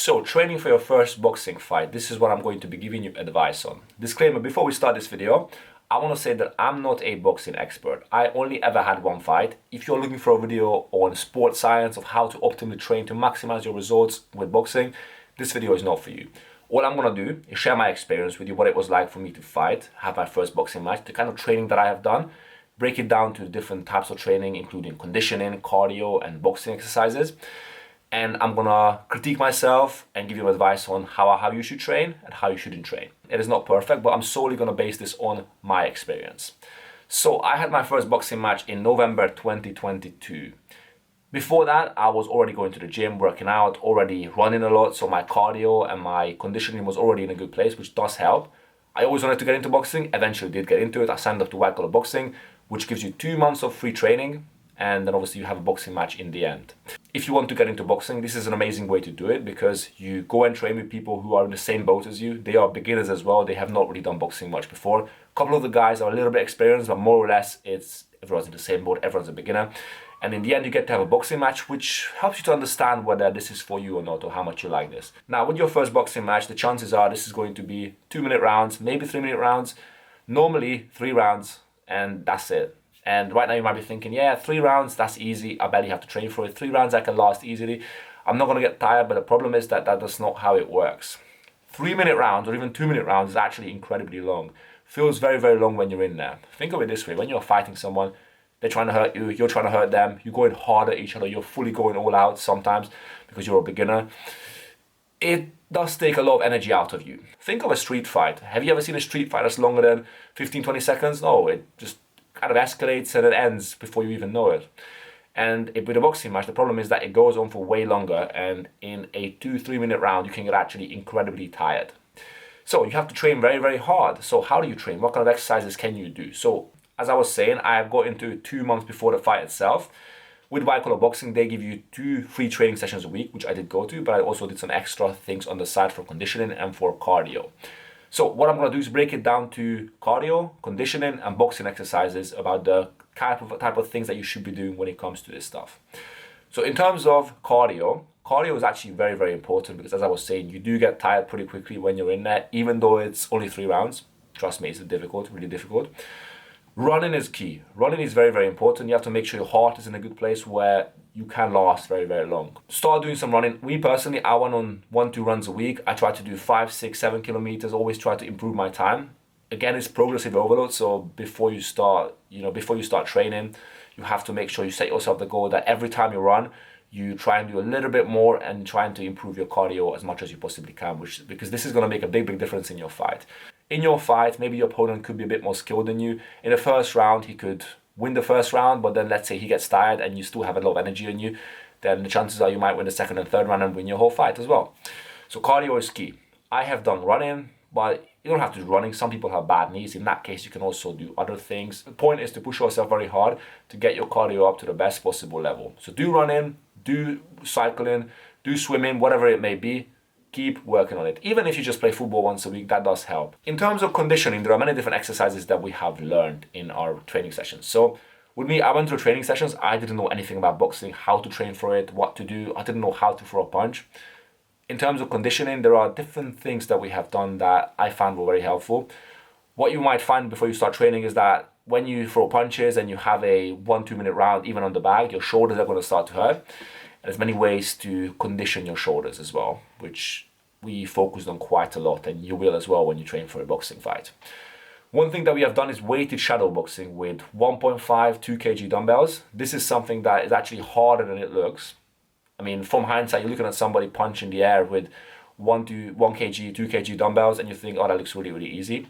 So, training for your first boxing fight, this is what I'm going to be giving you advice on. Disclaimer, before we start this video, I want to say that I'm not a boxing expert. I only ever had one fight. If you're looking for a video on sports science of how to optimally train to maximize your results with boxing, this video is not for you. All I'm going to do is share my experience with you, what it was like for me to fight, have my first boxing match, the kind of training that I have done, break it down to different types of training, including conditioning, cardio, and boxing exercises. And I'm gonna critique myself and give you advice on how you should train and how you shouldn't train. It is not perfect, but I'm solely gonna base this on my experience. So I had my first boxing match in November 2022. Before that, I was already going to the gym, working out, already running a lot, so my cardio and my conditioning was already in a good place, which does help. I always wanted to get into boxing, eventually did get into it. I signed up to White Collar Boxing, which gives you 2 months of free training, and then obviously you have a boxing match in the end. If you want to get into boxing, this is an amazing way to do it because you go and train with people who are in the same boat as you. They are beginners as well. They have not really done boxing much before. A couple of the guys are a little bit experienced, but more or less everyone's in the same boat, everyone's a beginner. And in the end, you get to have a boxing match, which helps you to understand whether this is for you or not, or how much you like this. Now, with your first boxing match, the chances are this is going to be 2-minute rounds, maybe 3-minute rounds, normally 3 rounds, and that's it. And right now you might be thinking, yeah, 3 rounds, that's easy. I barely have to train for it. 3 rounds I can last easily. I'm not going to get tired, but the problem is that that's not how it works. 3-minute rounds or even 2-minute rounds is actually incredibly long. Feels very, very long when you're in there. Think of it this way. When you're fighting someone, they're trying to hurt you, you're trying to hurt them, you're going hard at each other, you're fully going all out sometimes because you're a beginner. It does take a lot of energy out of you. Think of a street fight. Have you ever seen a street fight that's longer than 15-20 seconds? No, it just kind of escalates and it ends before you even know it. And with a boxing match, the problem is that it goes on for way longer, and in a 2-3 minute round, you can get actually incredibly tired. So you have to train very, very hard. So how do you train? What kind of exercises can you do? So as I was saying, I got into it 2 months before the fight itself. With White Collar Boxing, they give you 2 free training sessions a week, which I did go to, but I also did some extra things on the side for conditioning and for cardio. So what I'm going to do is break it down to cardio, conditioning, and boxing exercises about the type of things that you should be doing when it comes to this stuff. So in terms of cardio is actually very, very important because, as I was saying, you do get tired pretty quickly when you're in there, even though it's only 3 rounds. Trust me, it's difficult, really difficult. Running is key. Running is very, very important. You have to make sure your heart is in a good place where you can last very, very long. Start doing some running. Me personally, I went on 1-2 runs a week. I try to do 5, 6, 7 kilometers, always try to improve my time. Again, it's progressive overload. So before you start training, you have to make sure you set yourself the goal that every time you run, you try and do a little bit more and trying to improve your cardio as much as you possibly can, because this is going to make a big, big difference in your fight. In your fight, maybe your opponent could be a bit more skilled than you. In the first round, he could win the first round, but then let's say he gets tired and you still have a lot of energy in you, then the chances are you might win the second and third round and win your whole fight as well. So cardio is key. I have done running, but you don't have to do running. Some people have bad knees. In that case, you can also do other things. The point is to push yourself very hard to get your cardio up to the best possible level. So do running, do cycling, do swimming, whatever it may be. Keep working on it. Even if you just play football once a week, that does help. In terms of conditioning, there are many different exercises that we have learned in our training sessions. So with me, I went through training sessions. I didn't know anything about boxing, how to train for it, what to do. I didn't know how to throw a punch. In terms of conditioning, there are different things that we have done that I found were very helpful. What you might find before you start training is that when you throw punches and you have a 1-2 minute round, even on the bag, your shoulders are going to start to hurt. There's many ways to condition your shoulders as well, which we focused on quite a lot, and you will as well when you train for a boxing fight. One thing that we have done is weighted shadow boxing with 1.5, 2 kg dumbbells. This is something that is actually harder than it looks. I mean, from hindsight, you're looking at somebody punch in the air with 1 kg, 2 kg dumbbells, and you think, oh, that looks really, really easy.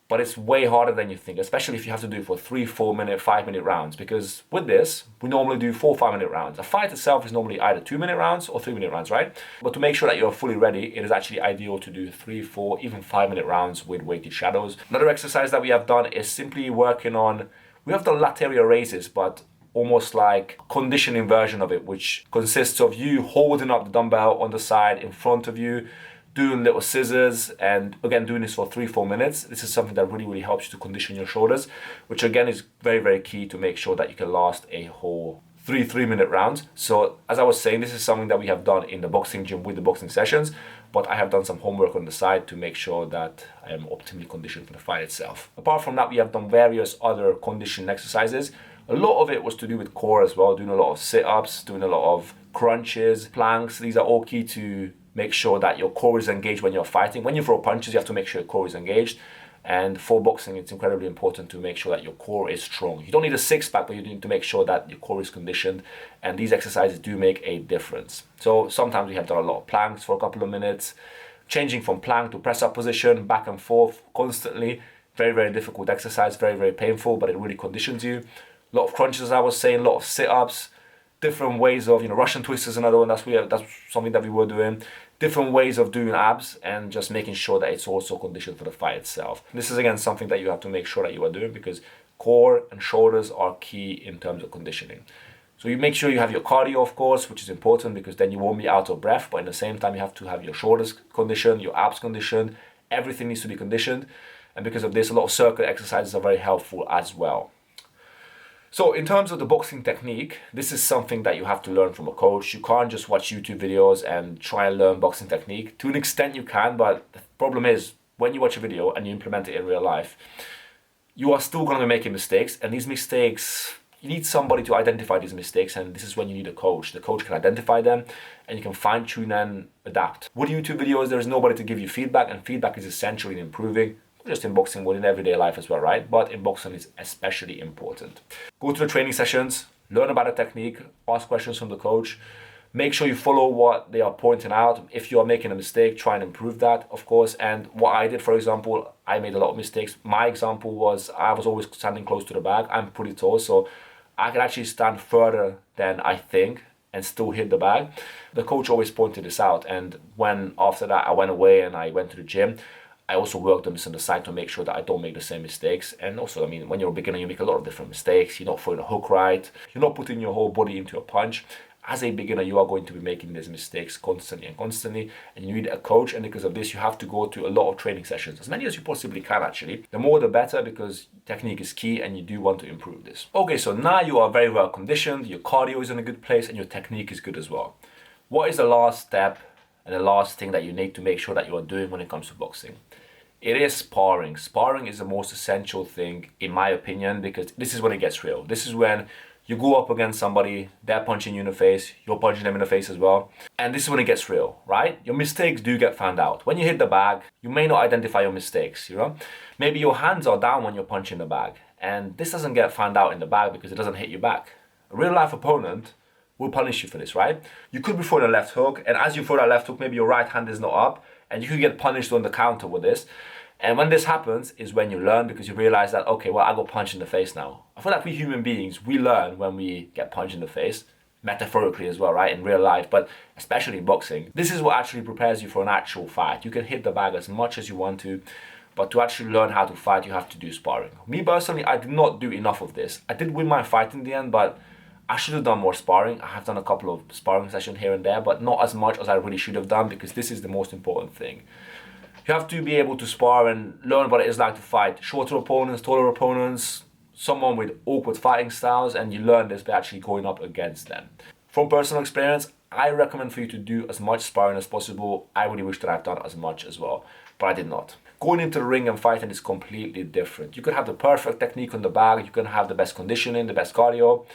But it's way harder than you think, especially if you have to do it for 3, 4 minute, 5 minute rounds. Because with this, we normally do 4, 5 minute rounds. A fight itself is normally either 2 minute rounds or 3 minute rounds, right? But to make sure that you're fully ready, it is actually ideal to do 3, 4, even 5 minute rounds with weighted shadows. Another exercise that we have done is simply working on, we have done lateral raises, but almost like conditioning version of it, which consists of you holding up the dumbbell on the side in front of you, doing little scissors, and again doing this for 3-4 minutes. This is something that really, really helps you to condition your shoulders, which again is very, very key to make sure that you can last a whole 3 3-minute rounds. So as I was saying, this is something that we have done in the boxing gym with the boxing sessions, but I have done some homework on the side to make sure that I am optimally conditioned for the fight itself. Apart from that, we have done various other conditioning exercises. A lot of it was to do with core as well, doing a lot of sit-ups, doing a lot of crunches, planks. These are all key to make sure that your core is engaged when you're fighting. When you throw punches, you have to make sure your core is engaged. And for boxing, it's incredibly important to make sure that your core is strong. You don't need a six-pack, but you need to make sure that your core is conditioned. And these exercises do make a difference. So sometimes we have done a lot of planks for a couple of minutes, changing from plank to press-up position, back and forth constantly. Very, very difficult exercise, very, very painful, but it really conditions you. A lot of crunches, as I was saying, a lot of sit-ups, different ways of, Russian twists is another one. That's something that we were doing. Different ways of doing abs and just making sure that it's also conditioned for the fight itself. This is again something that you have to make sure that you are doing because core and shoulders are key in terms of conditioning. So you make sure you have your cardio, of course, which is important because then you won't be out of breath, but at the same time you have to have your shoulders conditioned, your abs conditioned, everything needs to be conditioned. And because of this, a lot of circuit exercises are very helpful as well. So in terms of the boxing technique, this is something that you have to learn from a coach. You can't just watch YouTube videos and try and learn boxing technique. To an extent you can, but the problem is when you watch a video and you implement it in real life, you are still going to be making mistakes. And these mistakes, you need somebody to identify these mistakes, and this is when you need a coach. The coach can identify them and you can fine tune and adapt. With YouTube videos, there is nobody to give you feedback, and feedback is essential in improving. Just in boxing, but in everyday life as well, right? But in boxing it's especially important. Go to the training sessions, learn about the technique, ask questions from the coach, make sure you follow what they are pointing out. If you are making a mistake, try and improve that, of course. And what I did, for example, I made a lot of mistakes. My example was I was always standing close to the bag. I'm pretty tall, so I could actually stand further than I think and still hit the bag. The coach always pointed this out, and when after that I went away and I went to the gym, I also worked on this on the side to make sure that I don't make the same mistakes. And also, when you're a beginner, you make a lot of different mistakes. You're not throwing a hook right. You're not putting your whole body into a punch. As a beginner, you are going to be making these mistakes constantly. And you need a coach. And because of this, you have to go to a lot of training sessions, as many as you possibly can, actually. The more, the better, because technique is key and you do want to improve this. Okay, so now you are very well conditioned. Your cardio is in a good place and your technique is good as well. What is the last step and the last thing that you need to make sure that you are doing when it comes to boxing? It is sparring. Sparring is the most essential thing, in my opinion, because this is when it gets real. This is when you go up against somebody, they're punching you in the face, you're punching them in the face as well. And this is when it gets real, right? Your mistakes do get found out. When you hit the bag, you may not identify your mistakes, Maybe your hands are down when you're punching the bag. And this doesn't get found out in the bag because it doesn't hit you back. A real life opponent will punish you for this, right? You could be throwing a left hook, and as you throw that left hook, maybe your right hand is not up, and you could get punished on the counter with this. And when this happens is when you learn, because you realize that, okay, well, I got punched in the face now. I feel like we human beings, we learn when we get punched in the face, metaphorically as well, right, in real life, but especially in boxing. This is what actually prepares you for an actual fight. You can hit the bag as much as you want to, but to actually learn how to fight, you have to do sparring. Me personally, I did not do enough of this. I did win my fight in the end, but I should have done more sparring. I have done a couple of sparring sessions here and there, but not as much as I really should have done, because this is the most important thing. You have to be able to spar and learn what it is like to fight shorter opponents, taller opponents, someone with awkward fighting styles, and you learn this by actually going up against them. From personal experience, I recommend for you to do as much sparring as possible. I really wish that I've done as much as well, but I did not. Going into the ring and fighting is completely different. You can have the perfect technique on the bag, you can have the best conditioning, the best cardio,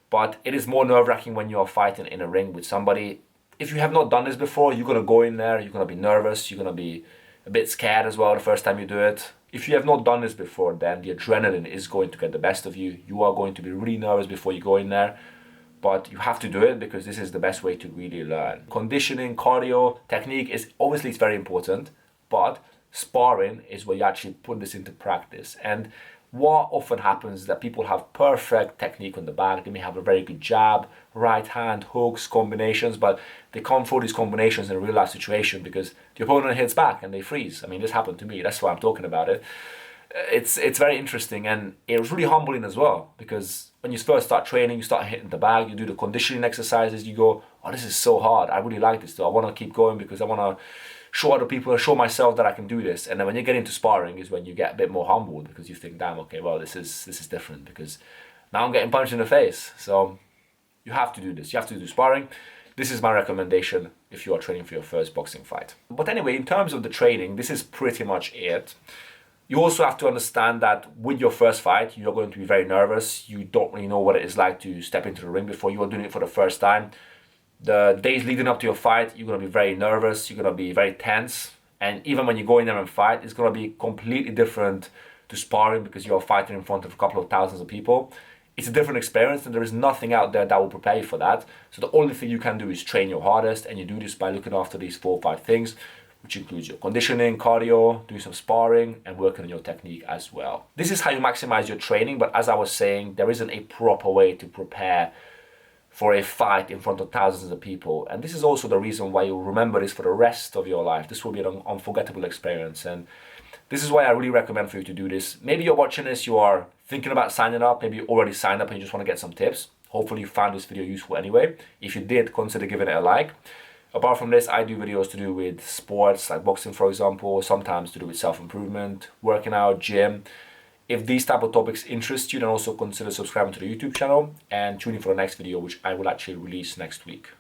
but it is more nerve-wracking when you are fighting in a ring with somebody. If you have not done this before, you're going to go in there, you're going to be nervous, you're going to be a bit scared as well the first time you do it. If you have not done this before, then the adrenaline is going to get the best of you. You are going to be really nervous before you go in there, but you have to do it because this is the best way to really learn. Conditioning, cardio, technique is obviously it's very important, but sparring is where you actually put this into practice. And what often happens is that people have perfect technique on the bag. They may have a very good jab, right hand, hooks, combinations, but they can't throw these combinations in a real life situation because the opponent hits back and they freeze. This happened to me. That's why I'm talking about it. It's very interesting, and it was really humbling as well, because when you first start training, you start hitting the bag, you do the conditioning exercises, you go, oh, this is so hard. I really like this though. I want to keep going because I want to show other people and show myself that I can do this. And then when you get into sparring is when you get a bit more humbled, because you think, damn, okay, well, this is different because now I'm getting punched in the face. So You have to do this. You have to do sparring. This is my recommendation if you are training for your first boxing fight. But anyway, in terms of the training, this is pretty much it. You also have to understand that with your first fight, you're going to be very nervous. You don't really know what it is like to step into the ring before you are doing it for the first time. The days leading up to your fight, you're going to be very nervous. You're going to be very tense. And even when you go in there and fight, it's going to be completely different to sparring because you're fighting in front of a couple of thousands of people. It's a different experience, and there is nothing out there that will prepare you for that. So the only thing you can do is train your hardest, and you do this by looking after these 4 or 5 things, which includes your conditioning, cardio, doing some sparring, and working on your technique as well. This is how you maximize your training, but as I was saying, there isn't a proper way to prepare for a fight in front of thousands of people. And this is also the reason why you'll remember this for the rest of your life. This will be an unforgettable experience. And this is why I really recommend for you to do this. Maybe you're watching this, you are thinking about signing up, maybe you already signed up and you just want to get some tips. Hopefully you found this video useful anyway. If you did, consider giving it a like. Apart from this, I do videos to do with sports, like boxing for example, sometimes to do with self-improvement, working out, gym. If these type of topics interest you, then also consider subscribing to the YouTube channel and tune in for the next video, which I will actually release next week.